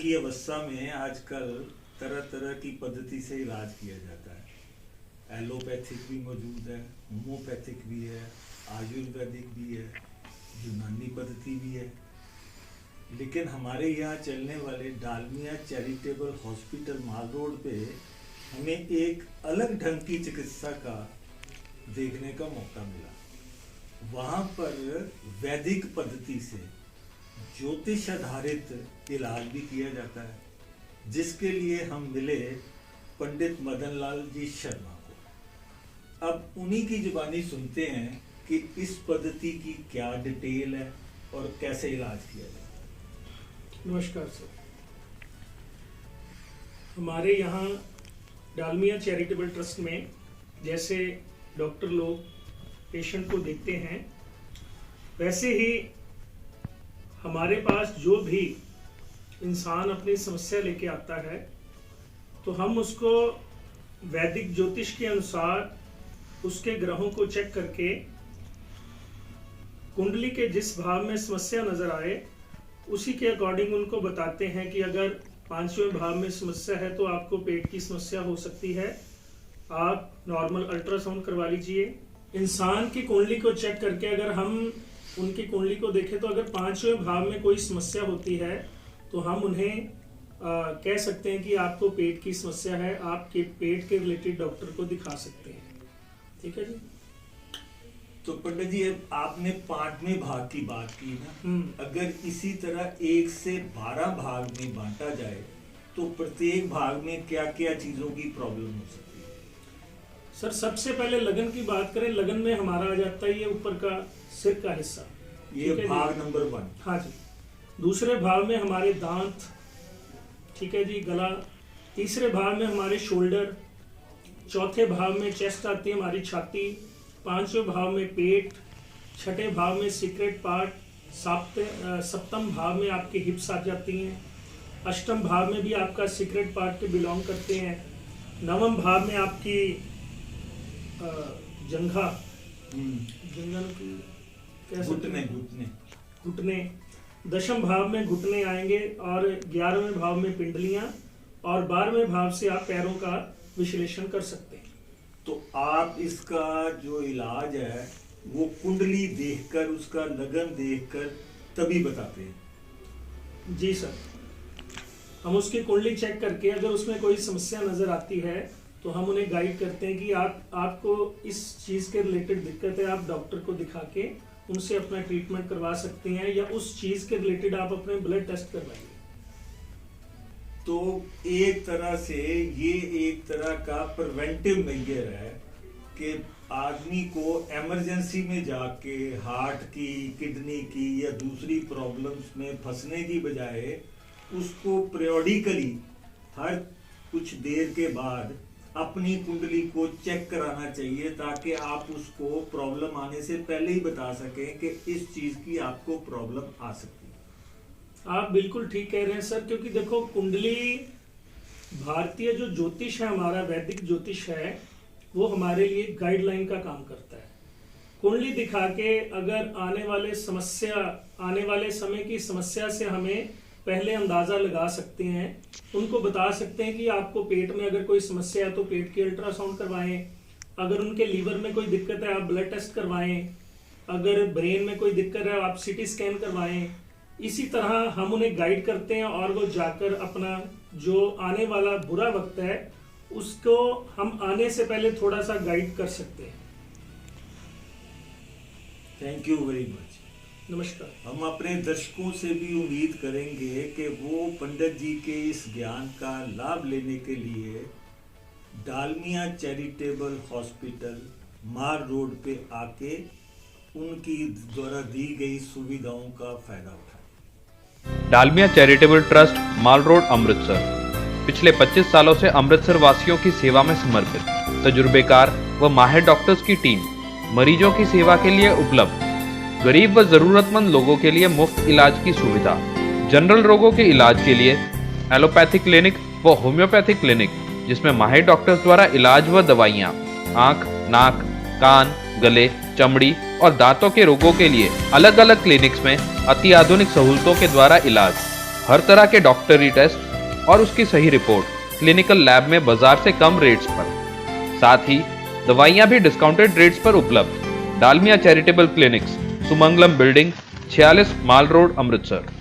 की अवस्था में आजकल तरह तरह की पद्धति से इलाज किया जाता है। एलोपैथिक भी मौजूद है, होम्योपैथिक भी है, आयुर्वेदिक भी है, यूनानी पद्धति भी है। लेकिन हमारे यहाँ चलने वाले डालमिया चैरिटेबल हॉस्पिटल माल रोड पे हमें एक अलग ढंग की चिकित्सा का देखने का मौका मिला। वहाँ पर वैदिक पद्धति से ज्योतिष आधारित इलाज भी किया जाता है, जिसके लिए हम मिले पंडित मदन लाल जी शर्मा को। अब उन्हीं की जुबानी सुनते हैं कि इस पद्धति की क्या डिटेल है और कैसे इलाज किया जाता है। नमस्कार सर, हमारे यहाँ डालमिया चैरिटेबल ट्रस्ट में जैसे डॉक्टर लोग पेशेंट को देखते हैं, वैसे ही हमारे पास जो भी इंसान अपनी समस्या लेके आता है तो हम उसको वैदिक ज्योतिष के अनुसार उसके ग्रहों को चेक करके कुंडली के जिस भाव में समस्या नजर आए उसी के अकॉर्डिंग उनको बताते हैं कि अगर 5वें भाव में समस्या है तो आपको पेट की समस्या हो सकती है, आप नॉर्मल अल्ट्रासाउंड करवा लीजिए। इंसान की कुंडली को चेक करके अगर हम उनकी कुंडली को देखें तो अगर 5वें भाव में कोई समस्या होती है तो हम उन्हें कह सकते हैं कि आपको पेट की समस्या है, आपके पेट के रिलेटेड डॉक्टर को दिखा सकते हैं। ठीक है जी। तो पंडित जी, आपने 5वें भाग की बात की ना, अगर इसी तरह 1 से 12 भाग में बांटा जाए तो प्रत्येक भाग में क्या क्या चीजों की प्रॉब्लम हो सकती है? सर, सबसे पहले लगन की बात करें, लगन में हमारा आ जाता है ये ऊपर का सिर का हिस्सा, ये भाग नंबर 1। हाँ जी। दूसरे भाव में हमारे दांत, ठीक है जी, गला। तीसरे भाव में हमारे शोल्डर। चौथे भाव में चेस्ट आती है, हमारी छाती। 5वें भाव में पेट। 6ठे भाव में सीक्रेट पार्ट। 7वें भाव में आपकी हिप्स आ जाती हैं। 8वें भाव में भी आपका सीक्रेट पार्ट के बिलोंग करते हैं। 9वें भाव में आपकी जंघा, जंगल की घुटने। 10वें भाव में घुटने आएंगे और 11वें भाव में पिंडलियां, और 12वें भाव से आप पैरों का विश्लेषण कर सकते हैं। तो आप इसका जो इलाज है वो कुंडली देखकर, उसका लगन देखकर तभी बताते हैं? जी सर, हम उसकी कुंडली चेक करके अगर उसमें कोई समस्या नजर आती है तो हम उन्हें गाइड करते हैं कि आपको इस चीज के रिलेटेड दिक्कत है, आप डॉक्टर को दिखा के उनसे अपना ट्रीटमेंट करवा सकते हैं, या उस चीज के रिलेटेड आप अपने ब्लड टेस्ट करवाइए। तो एक तरह से ये एक तरह का प्रिवेंटिव मेजर है कि आदमी को इमरजेंसी में जाके हार्ट की, किडनी की या दूसरी प्रॉब्लम्स में फंसने की बजाय उसको पीरियोडिकली हर कुछ देर के बाद अपनी कुंडली को चेक कराना चाहिए, ताकि आप उसको प्रॉब्लम आने से पहले ही बता सकें कि इस चीज की आपको प्रॉब्लम आ सकती है। आप बिल्कुल ठीक कह रहे हैं सर, क्योंकि देखो कुंडली, भारतीय जो ज्योतिष है, हमारा वैदिक ज्योतिष है, वो हमारे लिए गाइडलाइन का काम करता है। कुंडली दिखा के अगर आने वाले समय की समस्या से हमें पहले अंदाजा लगा सकते हैं, उनको बता सकते हैं कि आपको पेट में अगर कोई समस्या है तो पेट की अल्ट्रासाउंड करवाएं, अगर उनके लीवर में कोई दिक्कत है आप ब्लड टेस्ट करवाएं, अगर ब्रेन में कोई दिक्कत है आप सीटी स्कैन करवाएं। इसी तरह हम उन्हें गाइड करते हैं और वो जाकर अपना जो आने वाला बुरा वक्त है उसको हम आने से पहले थोड़ा सा गाइड कर सकते हैं। Thank you very much. नमस्कार। हम अपने दर्शकों से भी उम्मीद करेंगे कि वो पंडित जी के इस ज्ञान का लाभ लेने के लिए डालमिया चैरिटेबल हॉस्पिटल मार रोड पे आके उनकी द्वारा दी गई सुविधाओं का फायदा उठाएं। डालमिया चैरिटेबल ट्रस्ट, माल रोड, अमृतसर पिछले 25 सालों से अमृतसर वासियों की सेवा में समर्पित तजुर्बेकार व माहिर डॉक्टर्स की टीम मरीजों की सेवा के लिए उपलब्ध। गरीब व जरूरतमंद लोगों के लिए मुफ्त इलाज की सुविधा। जनरल रोगों के इलाज के लिए एलोपैथिक क्लिनिक व होम्योपैथिक क्लिनिक, जिसमें माहिर डॉक्टर्स द्वारा इलाज व दवाइयाँ। आँख, नाक, कान, गले, चमड़ी और दांतों के रोगों के लिए अलग अलग क्लिनिक्स में अति आधुनिक सहूलतों के द्वारा इलाज। हर तरह के डॉक्टरी टेस्ट और उसकी सही रिपोर्ट क्लिनिकल लैब में बाजार से कम रेट्स पर। साथ ही दवाइयां भी डिस्काउंटेड रेट्स पर उपलब्ध। Dalmia charitable clinics, Sumangalam building, 46 mall road, Amritsar.